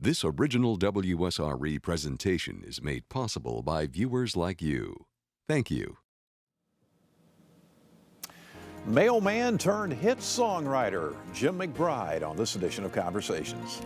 This original WSRE presentation is made possible by viewers like you. Thank you. Mailman turned hit songwriter Jim McBride on this edition of Conversations.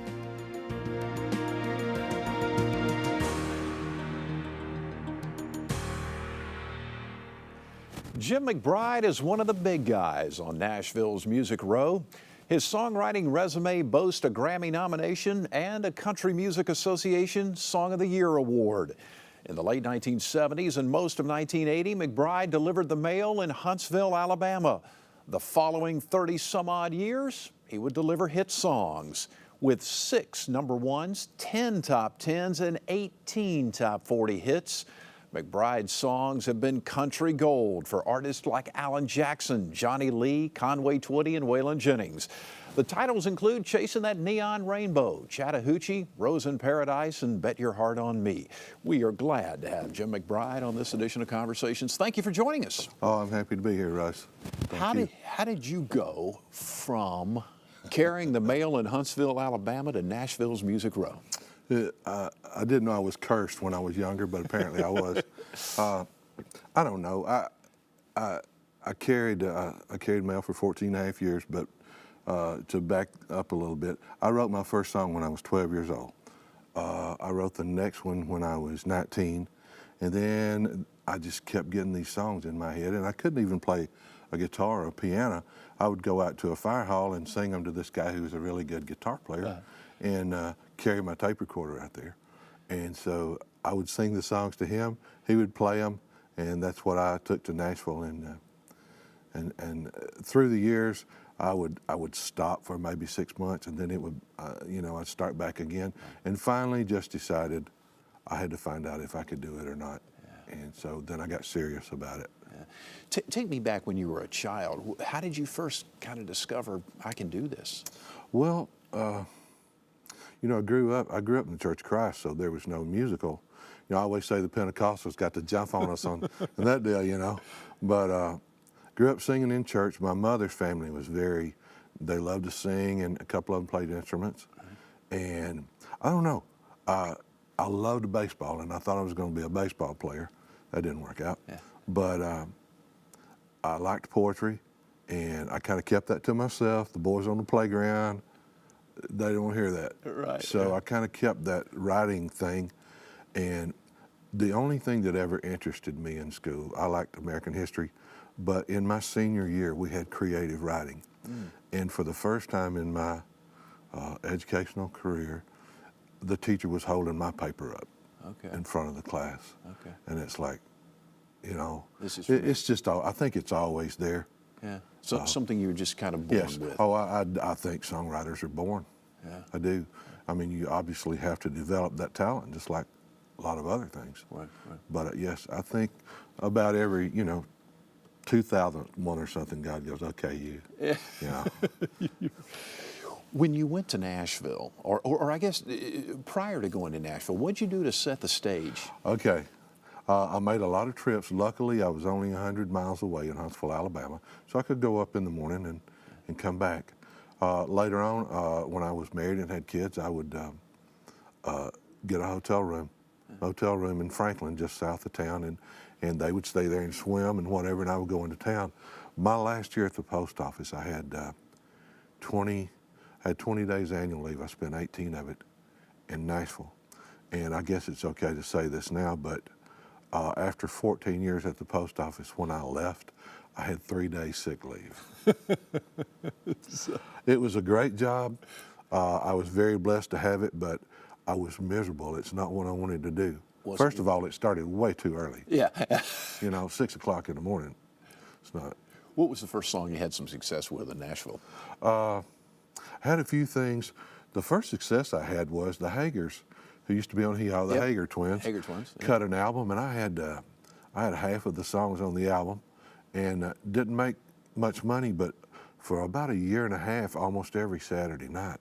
Jim McBride is one of the big guys on Nashville's Music Row. His songwriting resume boasts a Grammy nomination and a Country Music Association Song of the Year award. In the late 1970s and most of 1980, McBride delivered the mail in Huntsville, Alabama. The following 30-some-odd years, he would deliver hit songs with 6 number ones, 10 top 10s, and 18 top 40 hits. McBride's songs have been country gold for artists like Alan Jackson, Johnny Lee, Conway Twitty, and Waylon Jennings. The titles include Chasing That Neon Rainbow, Chattahoochee, Rose in Paradise, and Bet Your Heart on Me. We are glad to have Jim McBride on this edition of Conversations. Thank you for joining us. Oh, I'm happy to be here, Russ. How did you go from carrying the mail in Huntsville, Alabama to Nashville's Music Row? I didn't know I was cursed when I was younger, but apparently I was. I don't know. I carried mail for 14 and a half years, but to back up a little bit, I wrote my first song when I was 12 years old. I wrote the next one when I was 19, and then I just kept getting these songs in my head, and I couldn't even play a guitar or a piano. I would go out to a fire hall and sing them to this guy who was a really good guitar player, and carry my tape recorder out there. And so I would sing the songs to him, he would play them, and that's what I took to Nashville. And through the years, I would stop for maybe 6 months, and then it would, I'd start back again. And finally just decided I had to find out if I could do it or not. And so then I got serious about it. Take me back when you were a child. How did you first kind of discover I can do this? Well, I grew up in the Church of Christ, so there was no musical. I always say the Pentecostals got to jump on us on that deal, But grew up singing in church. My mother's family was they loved to sing, and a couple of them played instruments. And I don't know, I loved baseball, and I thought I was going to be a baseball player. That didn't work out. Yeah. But I liked poetry, and I kind of kept that to myself. The boys on the playground, they don't hear that. Right. So I kind of kept that writing thing. And the only thing that ever interested me in school, I liked American history, but in my senior year, we had creative writing. And for the first time in my educational career, the teacher was holding my paper up in front of the class. And it's like, it's just, I think it's always there. Yeah. So something you were just kind of born with. Oh, I think songwriters are born. Yeah. I do. I mean, you obviously have to develop that talent, just like a lot of other things. Right. But yes, I think about every, 2001 or something, God goes, okay, you. When you went to Nashville, or I guess prior to going to Nashville, what'd you do to set the stage? Okay. I made a lot of trips. Luckily, I was only 100 miles away in Huntsville, Alabama, so I could go up in the morning and come back. Later on, when I was married and had kids, I would get a hotel room in Franklin, just south of town, and they would stay there and swim and whatever, and I would go into town. My last year at the post office, I had 20 days annual leave. I spent 18 of it in Nashville. And I guess it's okay to say this now, but after 14 years at the post office, when I left, I had 3 days sick leave. It was a great job. I was very blessed to have it, but I was miserable. It's not what I wanted to do. First of all, it started way too early. Yeah. 6 o'clock in the morning. It's not. What was the first song you had some success with in Nashville? Had a few things. The first success I had was the Hagers, who used to be on Hee-Haw, the Hager Twins. Hager Twins. Yeah. Cut an album, and I had half of the songs on the album, and didn't make much money, but for about a year and a half, almost every Saturday night,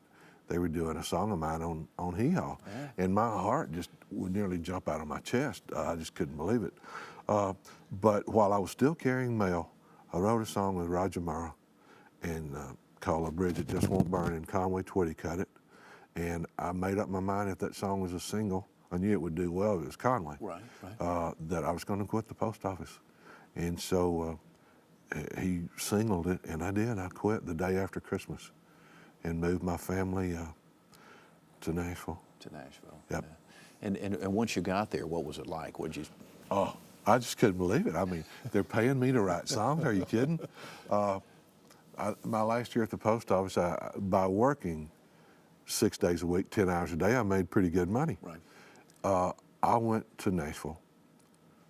they were doing a song of mine on Hee-Haw. Yeah. And my heart just would nearly jump out of my chest. I just couldn't believe it. But while I was still carrying mail, I wrote a song with Roger Morrow and called A Bridge That Just Won't Burn, and Conway Twitty cut it. And I made up my mind if that song was a single, I knew it would do well. It was Conway. Right, right. That I was going to quit the post office. And so he singled it, and I did. I quit the day after Christmas and moved my family to Nashville. To Nashville. Yep. Yeah. And once you got there, what was it like? Would you? Oh, I just couldn't believe it. I mean, they're paying me to write songs. Are you kidding? My last year at the post office, by working 6 days a week, 10 hours a day, I made pretty good money. Right. I went to Nashville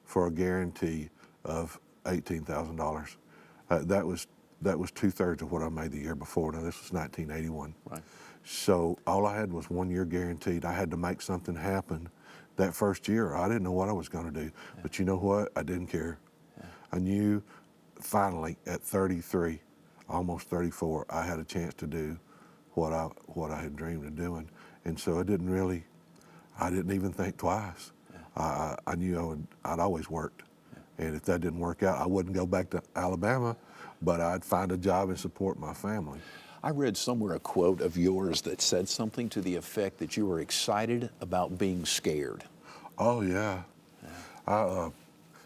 for a guarantee of $18,000. That was 2/3 of what I made the year before. Now this was 1981. Right. So all I had was 1 year guaranteed. I had to make something happen that first year. I didn't know what I was going to do, but you know what? I didn't care. Yeah. I knew finally at 33, almost 34, I had a chance to do what I had dreamed of doing, and so I didn't even think twice. Yeah. I knew I'd always worked, and if that didn't work out, I wouldn't go back to Alabama, but I'd find a job and support my family. I read somewhere a quote of yours that said something to the effect that you were excited about being scared. Oh yeah.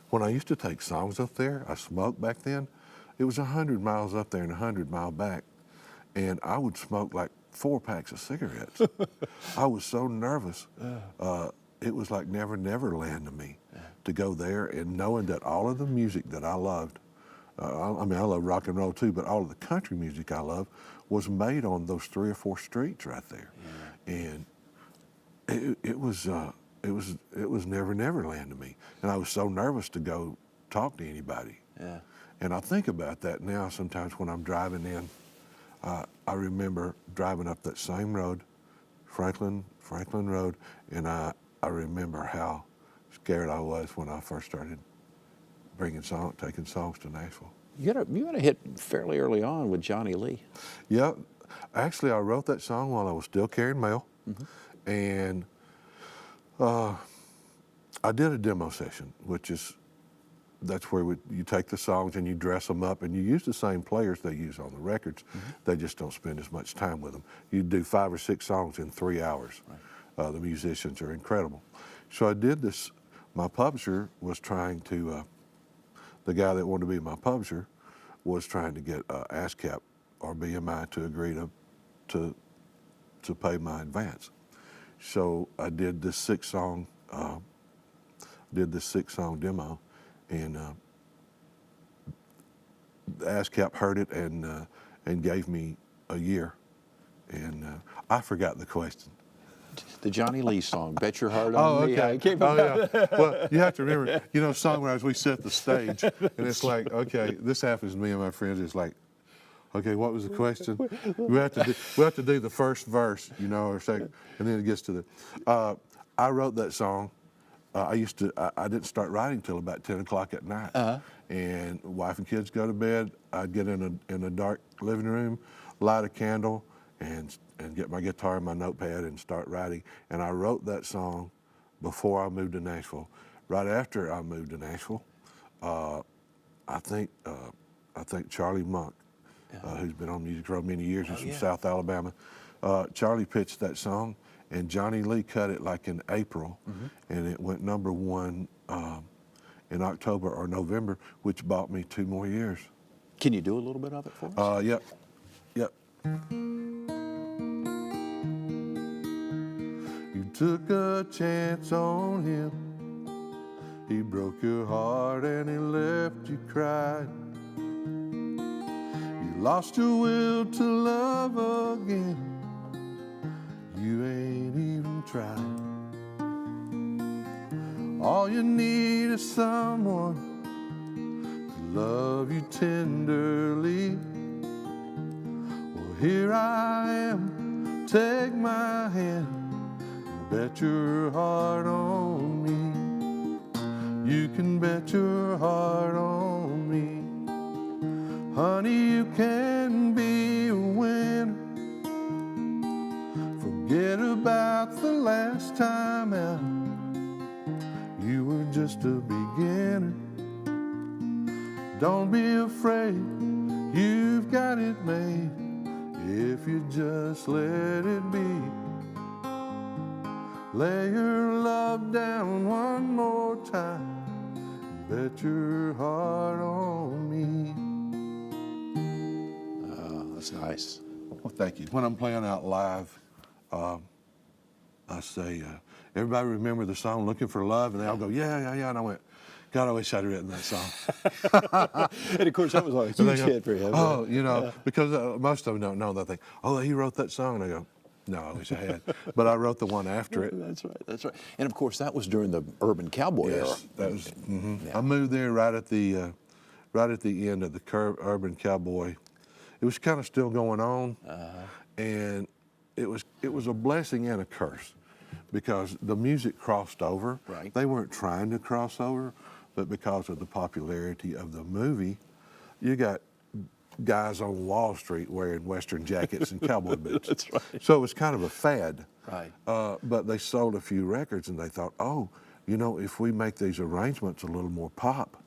When I used to take songs up there, I smoked back then. It was 100 miles up there and 100 miles back, and I would smoke like 4 packs of cigarettes. I was so nervous. It was like Never Land to me to go there and knowing that all of the music that I loved, I love rock and roll too, but all of the country music I love was made on those 3 or 4 streets right there. Yeah. And it was Never Land to me. And I was so nervous to go talk to anybody. Yeah. And I think about that now sometimes when I'm driving in. I remember driving up that same road, Franklin Road, and I remember how scared I was when I first started taking songs to Nashville. You got a hit fairly early on with Johnny Lee. Yeah, actually I wrote that song while I was still carrying mail, and I did a demo session, that's where you take the songs and you dress them up, and you use the same players they use on the records. They just don't spend as much time with them. You do 5 or 6 songs in 3 hours. Right. The musicians are incredible. So I did this. My publisher was trying to, the guy that wanted to be my publisher was trying to get ASCAP or BMI to agree to pay my advance. So I did this 6-song demo, and ASCAP heard it and gave me a year, and I forgot the question. The Johnny Lee song, Bet Your Heart Oh, on Me. okay. Yeah. Well, you have to remember, songwriters, we set the stage, and it's like, okay, this happens to me and my friends. It's like, okay, what was the question? We have to do the first verse, or second, and then it gets to the. I wrote that song. I didn't start writing till about 10 o'clock at night, and wife and kids go to bed. I'd get in a dark living room, light a candle, and get my guitar and my notepad and start writing. And I wrote that song before I moved to Nashville. Right after I moved to Nashville, I think Charlie Monk, who's been on Music Row many years, he's from South Alabama. Charlie pitched that song, and Johnny Lee cut it like in April, and it went #1 in October or November, which bought me 2 more years. Can you do a little bit of it for us? Yep. You took a chance on him. He broke your heart and he left you crying. You lost your will to love again. You ain't even tried. All you need is someone to love you tenderly. Well, here I am, take my hand, and bet your heart on me. You can bet your heart on me. Honey, you can be a winner. Forget about the last time out. You were just a beginner. Don't be afraid, you've got it made. If you just let it be. lay your love down one more time, bet your heart on me. That's nice. Well, thank you. When I'm playing out live, I say, everybody remember the song Looking for Love? And they all go, yeah, yeah, yeah. And I went, God, I wish I'd written that song. And of course, that was like a huge hit for him. Oh, you know, because most of them don't know that thing. Oh, he wrote that song. And I go, no, I wish I had. But I wrote the one after it. That's right, that's right. And of course, that was during the urban cowboy era. Yes, that was. Yeah. I moved there right at the end of the urban cowboy. It was kind of still going on, and it was a blessing and a curse, because the music crossed over. Right. They weren't trying to cross over, but because of the popularity of the movie, you got guys on Wall Street wearing Western jackets and cowboy boots. That's right. So it was kind of a fad. Right. But they sold a few records, and they thought, oh, you know, if we make these arrangements a little more pop,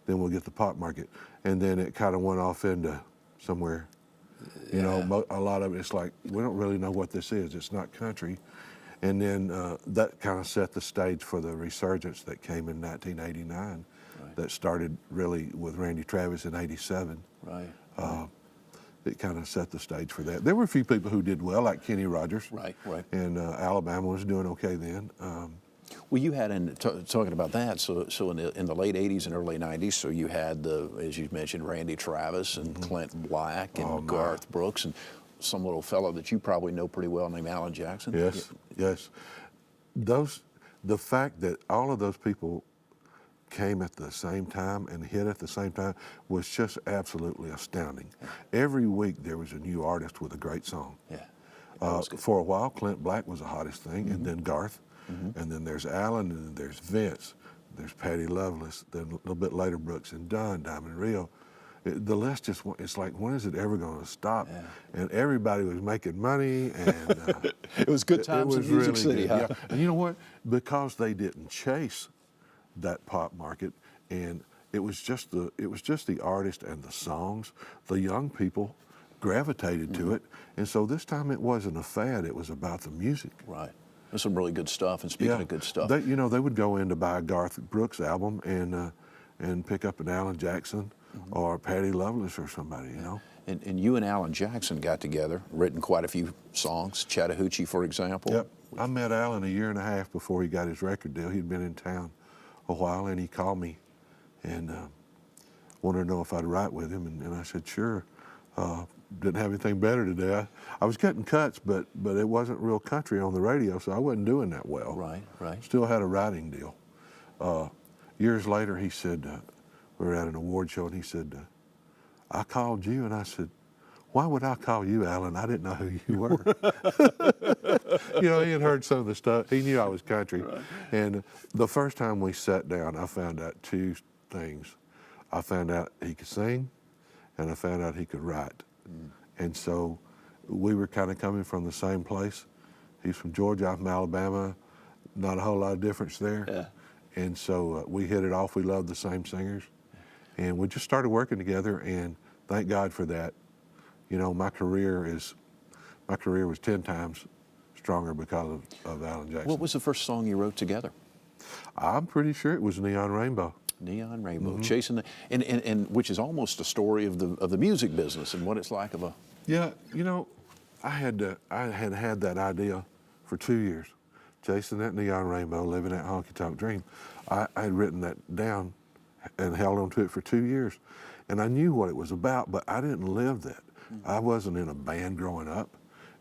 then we'll get the pop market. And then it kind of went off into somewhere. You know, a lot of it's like, we don't really know what this is. It's not country. And then that kind of set the stage for the resurgence that came in 1989, that started really with Randy Travis in '87. Right. It kind of set the stage for that. There were a few people who did well, like Kenny Rogers. Right, right. And Alabama was doing okay then. Well, you had, talking about that, so in the late 80s and early 90s, so you had, as you mentioned, Randy Travis and Clint Black and Garth Brooks and some little fellow that you probably know pretty well named Alan Jackson. Yes, yes. The fact that all of those people came at the same time and hit at the same time was just absolutely astounding. Every week there was a new artist with a great song. Yeah. For a while, Clint Black was the hottest thing, and then Garth, and then there's Alan, and then there's Vince, there's Patty Loveless, then a little bit later Brooks and Dunn, Diamond Rio. The list just, it's like, when is it ever going to stop? Yeah. And everybody was making money, and it was good times in Music City, huh? Yeah. And you know what? Because they didn't chase that pop market, and it was just the artist and the songs. The young people gravitated to it, and so this time it wasn't a fad. It was about the music. Right. There's some really good stuff. And speaking of good stuff, they would go in to buy a Garth Brooks album and pick up an Alan Jackson or Patty Loveless or somebody. You know. And you and Alan Jackson got together, written quite a few songs. Chattahoochee, for example. Yep. I met Alan a year and a half before he got his record deal. He'd been in town a while, and he called me and wanted to know if I'd write with him, and I said sure. Didn't have anything better to do. I was getting cuts, but it wasn't real country on the radio, so I wasn't doing that well. Right, right. Still had a writing deal. Years later, he said, we were at an award show, and he said, I called you, and I said, why would I call you, Alan? I didn't know who you were. You know, he had heard some of the stuff. He knew I was country. Right. And the first time we sat down, I found out two things. I found out he could sing, and I found out he could write. And so we were kind of coming from the same place. He's from Georgia, I'm from Alabama. Not a whole lot of difference there. Yeah. And so we hit it off. We loved the same singers. And we just started working together, and thank God for that. You know, my career was 10 times stronger because of Alan Jackson. What was the first song you wrote together? I'm pretty sure it was Neon Rainbow. Neon Rainbow, chasing the, and which is almost a story of the music business and what it's like of a. Yeah, you know, I had that idea for 2 years, chasing that neon rainbow, living that honky tonk dream. I had written that down and held on to it for 2 years, and I knew what it was about, but I didn't live that. I wasn't in a band growing up,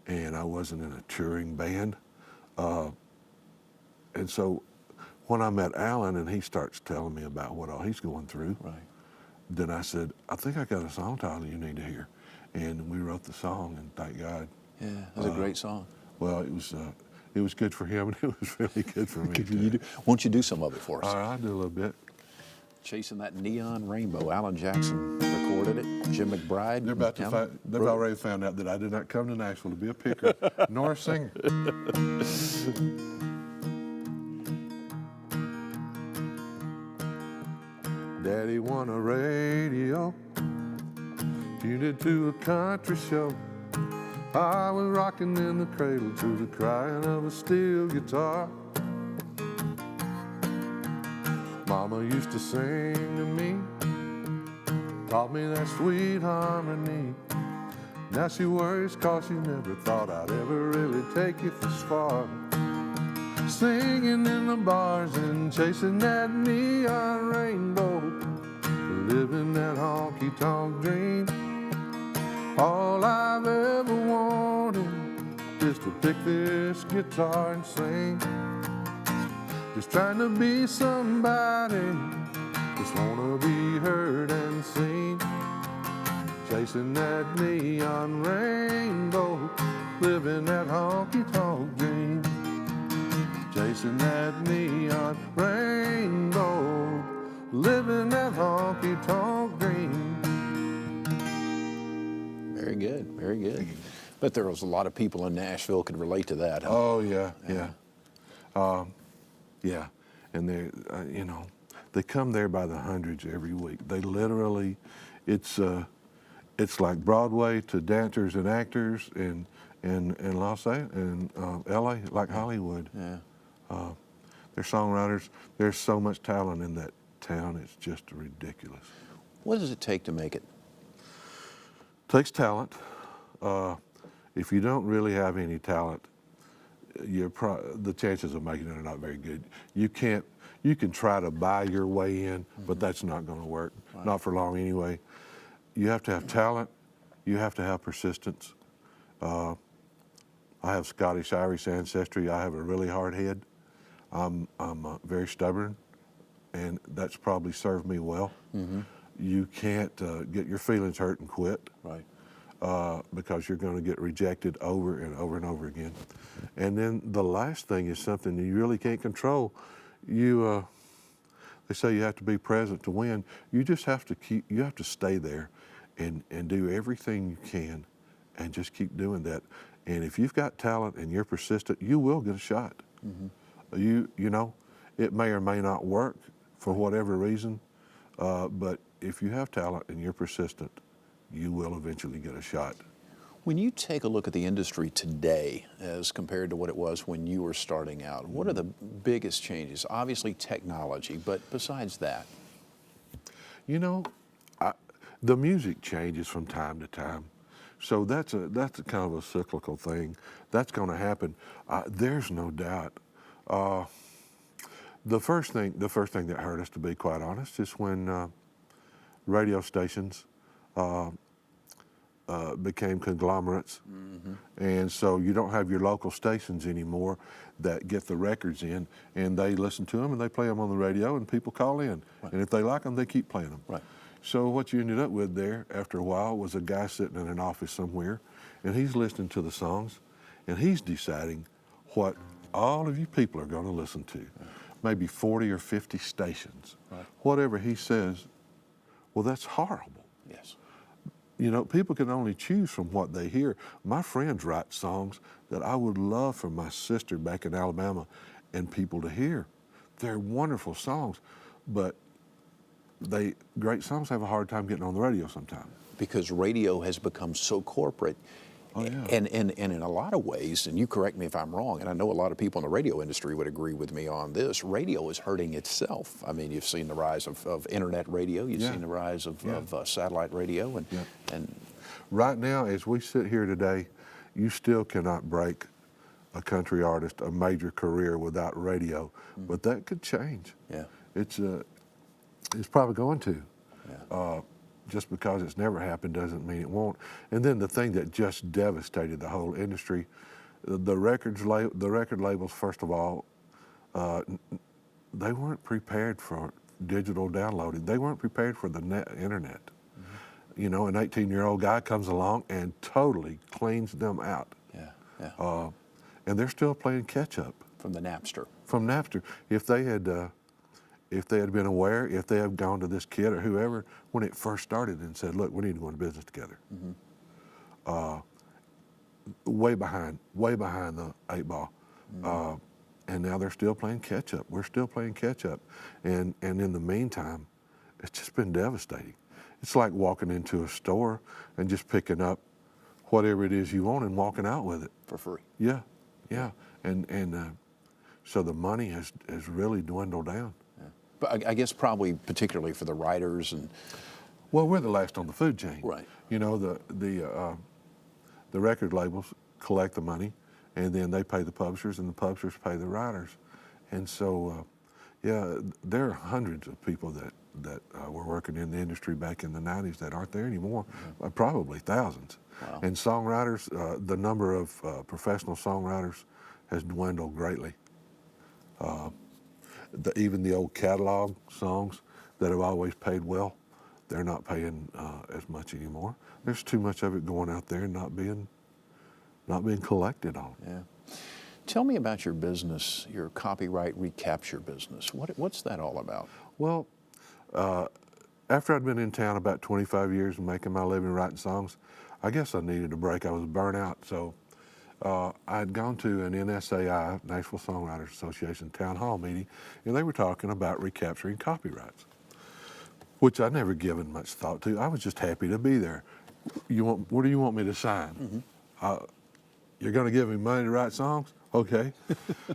and I wasn't in a touring band, and so. When I met Alan and he starts telling me about what all he's going through, then I said, I think I got a song title you need to hear. And we wrote the song, and thank God. Yeah, it was a great song. Well, it was good for him, and it was really good for me. Why don't you do some of it for us? All right, I'll do a little bit. Chasing that neon rainbow. Alan Jackson recorded it. Jim McBride. They've already found out that I did not come to Nashville to be a picker nor a singer. Daddy won a radio, tuned it to a country show. I was rocking in the cradle to the crying of a steel guitar. Mama used to sing to me, taught me that sweet harmony. Now she worries 'cause she never thought I'd ever really take it this far. Singing in the bars and chasing that neon rainbow, living that honky-tonk dream. All I've ever wanted is to pick this guitar and sing. Just trying to be somebody, just wanna be heard and seen. Chasing that neon rainbow, living that honky-tonk dream. Chasing that neon rainbow, living that honky-tonk dream. Very good, very good. But there was a lot of people in Nashville could relate to that. Huh? Oh yeah, yeah, and they, you know, they come there by the hundreds every week. They literally, it's like Broadway to dancers and actors in Los Angeles and LA, like Hollywood. Yeah. They're songwriters. There's so much talent in that town. It's just ridiculous. What does it take to make it? Takes talent. If you don't really have any talent, the chances of making it are not very good. You can try to buy your way in, but that's not going to work. Right. Not for long anyway. You have to have talent. You have to have persistence. I have Scottish-Irish ancestry. I have a really hard head. I'm very stubborn, and that's probably served me well. Mm-hmm. You can't get your feelings hurt and quit. Right. Because you're going to get rejected over and over and over again. And then the last thing is something you really can't control. They say you have to be present to win. You just have to you have to stay there and do everything you can and just keep doing that. And if you've got talent and you're persistent, you will get a shot. Mm-hmm. You know, it may or may not work for whatever reason, but if you have talent and you're persistent, you will eventually get a shot. When you take a look at the industry today as compared to what it was when you were starting out, what are the biggest changes? Obviously technology, but besides that? You know, the music changes from time to time. So that's a kind of a cyclical thing. That's going to happen. There's no doubt. The first thing that hurt us, to be quite honest, is when radio stations became conglomerates. Mm-hmm. And so you don't have your local stations anymore that get the records in, and they listen to them and they play them on the radio, and people call in. Right. And if they like them, they keep playing them. Right. So what you ended up with there after a while was a guy sitting in an office somewhere, and he's listening to the songs, and he's deciding what all of you people are going to listen to. Right. Maybe 40 or 50 stations. Right. Whatever he says, well, that's horrible. Yes. You know, people can only choose from what they hear. My friends write songs that I would love for my sister back in Alabama and people to hear. They're wonderful songs, but great songs have a hard time getting on the radio sometimes. Because radio has become so corporate. Oh, yeah. And in a lot of ways, and you correct me if I'm wrong, and I know a lot of people in the radio industry would agree with me on this, radio is hurting itself. I mean, you've seen the rise of internet radio, you've seen the rise of satellite radio, and right now, as we sit here today, you still cannot break a country artist a major career without radio, but that could change. Yeah, it's probably going to. Yeah. Just because it's never happened doesn't mean it won't. And then the thing that just devastated the whole industry, the record labels, first of all, they weren't prepared for digital downloading. They weren't prepared for the internet. Mm-hmm. You know, an 18-year-old guy comes along and totally cleans them out. Yeah, yeah. And they're still playing catch up. From the Napster. From Napster. If they had been aware, if they had gone to this kid or whoever when it first started and said, look, we need to go into business together. Mm-hmm. Way behind the 8 ball. Mm-hmm. And now they're still playing catch up. We're still playing catch up. And in the meantime, it's just been devastating. It's like walking into a store and just picking up whatever it is you want and walking out with it. For free. Yeah, yeah. And so the money has really dwindled down. Yeah. But I guess probably particularly for the writers and. Well, we're the last on the food chain. Right. You know, the record labels collect the money, and then they pay the publishers, and the publishers pay the writers. And so, yeah, there are hundreds of people that were working in the industry back in the 90s that aren't there anymore, probably thousands. Wow. And songwriters, the number of professional songwriters has dwindled greatly. Even the old catalog songs that have always paid well, they're not paying as much anymore. There's too much of it going out there and not being collected on. Yeah. Tell me about your business, your copyright recapture business. What's that all about? Well, after I'd been in town about 25 years and making my living writing songs, I guess I needed a break. I was burnt out. So I'd gone to an NSAI, Nashville Songwriters Association town hall meeting, and they were talking about recapturing copyrights, which I'd never given much thought to. I was just happy to be there. What do you want me to sign? Mm-hmm. You're going to give me money to write songs? Okay.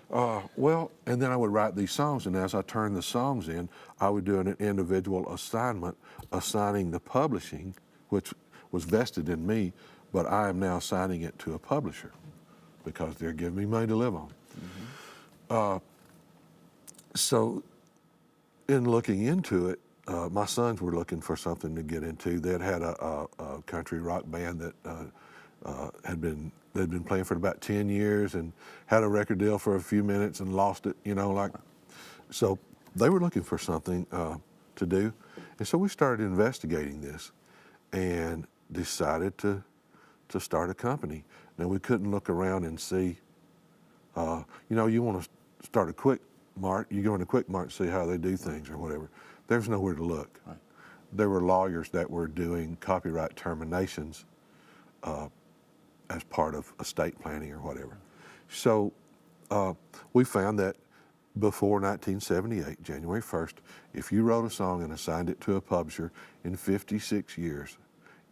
Well, and then I would write these songs, and as I turned the songs in, I would do an individual assignment, assigning the publishing, which was vested in me, but I am now assigning it to a publisher because they're giving me money to live on. Mm-hmm. So in looking into it, my sons were looking for something to get into. They'd had a country rock band that they'd been playing for about 10 years and had a record deal for a few minutes and lost it, so they were looking for something to do. And so we started investigating this and decided to start a company. Now we couldn't look around and see, you want to start a Quick Mart, you go into Quick Mart and see how they do things or whatever. There's nowhere to look. Right. There were lawyers that were doing copyright terminations as part of estate planning or whatever. So we found that before 1978, January 1st, if you wrote a song and assigned it to a publisher in 56 years,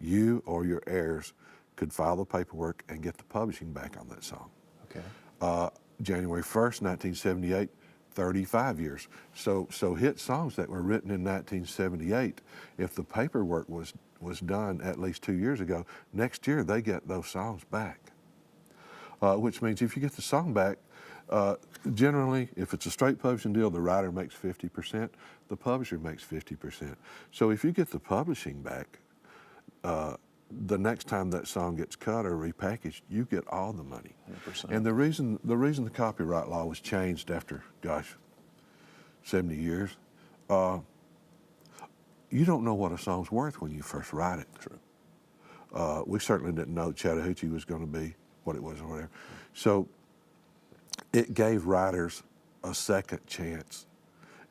you or your heirs could file the paperwork and get the publishing back on that song. Okay. January 1st, 1978, 35 years. So hit songs that were written in 1978, if the paperwork was done at least 2 years ago, next year they get those songs back. Which means if you get the song back, generally, if it's a straight publishing deal, the writer makes 50%, the publisher makes 50%. So if you get the publishing back, the next time that song gets cut or repackaged, you get all the money. 100%. And the reason the copyright law was changed after, 70 years, you don't know what a song's worth when you first write it. True. We certainly didn't know Chattahoochee was going to be what it was or whatever. So it gave writers a second chance.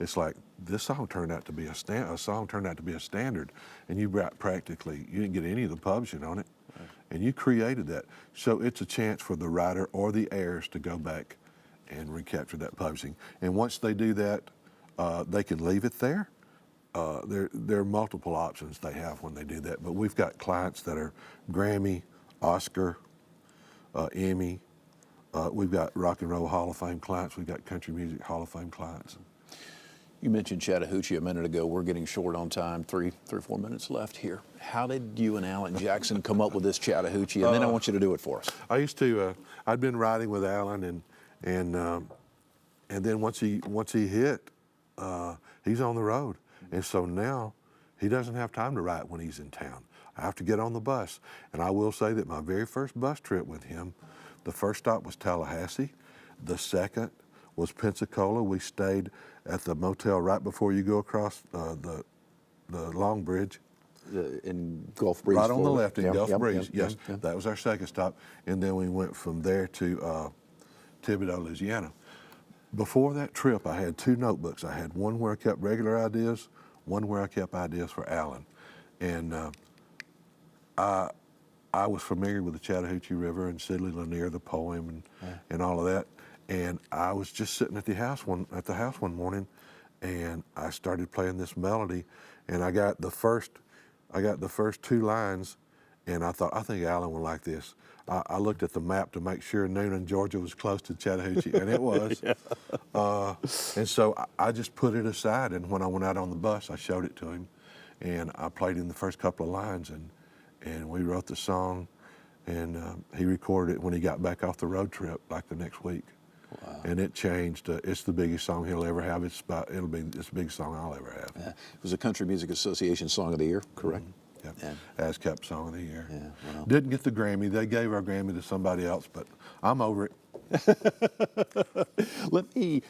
It's like, this song turned out to be a standard, and you didn't get any of the publishing on it, right. And you created that. So it's a chance for the writer or the heirs to go back and recapture that publishing. And once they do that, they can leave it there. There are multiple options they have when they do that, but we've got clients that are Grammy, Oscar, Emmy. We've got Rock and Roll Hall of Fame clients. We've got Country Music Hall of Fame clients. You mentioned Chattahoochee a minute ago. We're getting short on time, three or 4 minutes left here. How did you and Alan Jackson come up with this Chattahoochee? And then I want you to do it for us. I used to, I'd been riding with Alan, and then once he hit, he's on the road. And so now he doesn't have time to write when he's in town. I have to get on the bus. And I will say that my very first bus trip with him, the first stop was Tallahassee. The second was Pensacola. We stayed at the motel right before you go across the Long Bridge. In Gulf Breeze, right on the left in Gulf Breeze, yes. Yep. That was our second stop. And then we went from there to Thibodaux, Louisiana. Before that trip, I had 2 notebooks. I had one where I kept regular ideas, one where I kept ideas for Alan. And I was familiar with the Chattahoochee River and Sidley Lanier, the poem, and all of that. And I was just sitting at the house one morning, and I started playing this melody, and I got the first 2 lines, And I thought, I think Alan will like this. I looked at the map to make sure Noonan, Georgia was close to Chattahoochee, and it was. And so I just put it aside, and when I went out on the bus, I showed it to him, and I played him the first couple of lines, and we wrote the song, and he recorded it when he got back off the road trip, like the next week. Wow. And it changed. It's the biggest song he'll ever have. It's the biggest song I'll ever have. Yeah. It was a Country Music Association Song of the Year, correct? Mm-hmm. Yeah. ASCAP Song of the Year. Yeah, wow. Didn't get the Grammy. They gave our Grammy to somebody else, but I'm over it. Let me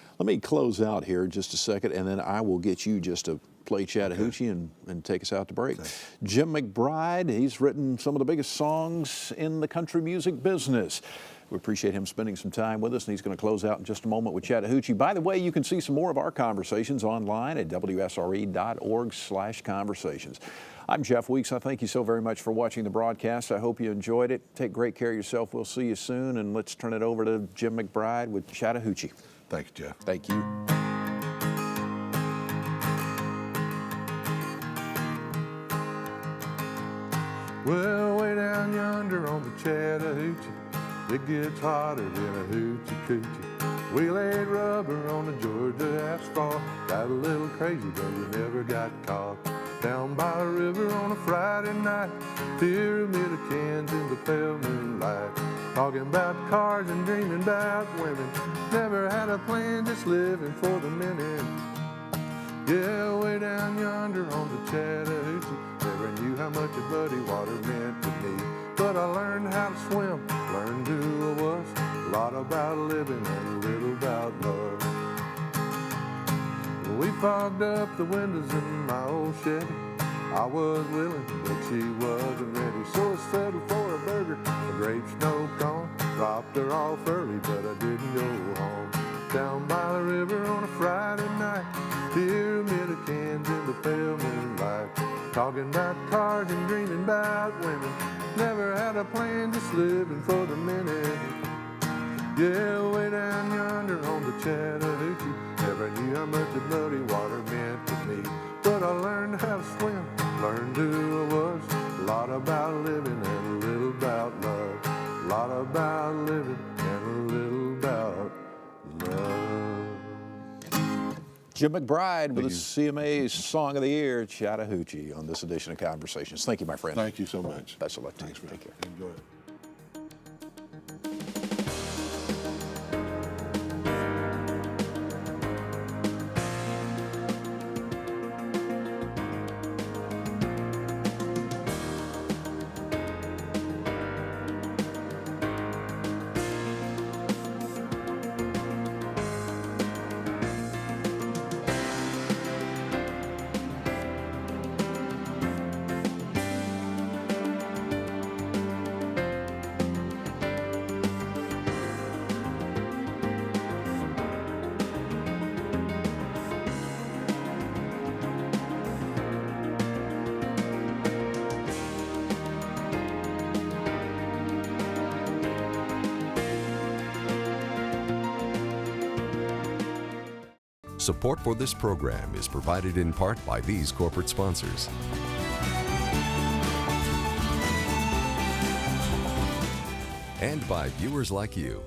close out here just a second, and then I will get you just to play Chattahoochee and take us out to break. Thanks. Jim McBride, he's written some of the biggest songs in the country music business. We appreciate him spending some time with us, and he's going to close out in just a moment with Chattahoochee. By the way, you can see some more of our conversations online at WSRE.org/conversations. I'm Jeff Weeks. I thank you so very much for watching the broadcast. I hope you enjoyed it. Take great care of yourself. We'll see you soon, and let's turn it over to Jim McBride with Chattahoochee. Thanks, Jeff. Thank you. Well, way down yonder on the Chattahoochee, it gets hotter than a hoochie coochie. We laid rubber on the Georgia asphalt, got a little crazy, but we never got caught. Down by the river on a Friday night, pyramid of cans in the pale moonlight, talking about cars and dreaming about women. Never had a plan, just living for the minute. Yeah, way down yonder on the Chattahoochee, never knew how much a muddy water meant to me. But I learned how to swim, learned who I was, a lot about living and a little about love. We fogged up the windows in my old Chevy. I was willing, but she wasn't ready. So I settled for a burger, a grape snow cone. Dropped her off early, but I didn't go home. Down by the river on a Friday night, pyramid of cans in the pale moonlight, talking about cars and dreaming about women. Never had a plan, just living for the minute. Yeah, way down yonder on the Chattahoochee, never knew how much the muddy water meant to me. But I learned how to swim, learned who I was, a lot about living and a little about love. A lot about living and a little about love. Jim McBride with the CMA's Song of the Year, Chattahoochee, on this edition of Conversations. Thank you, my friend. Thank you so much. Best of luck to you. Thanks, man. Take care. Enjoy it. Support for this program is provided in part by these corporate sponsors. And by viewers like you.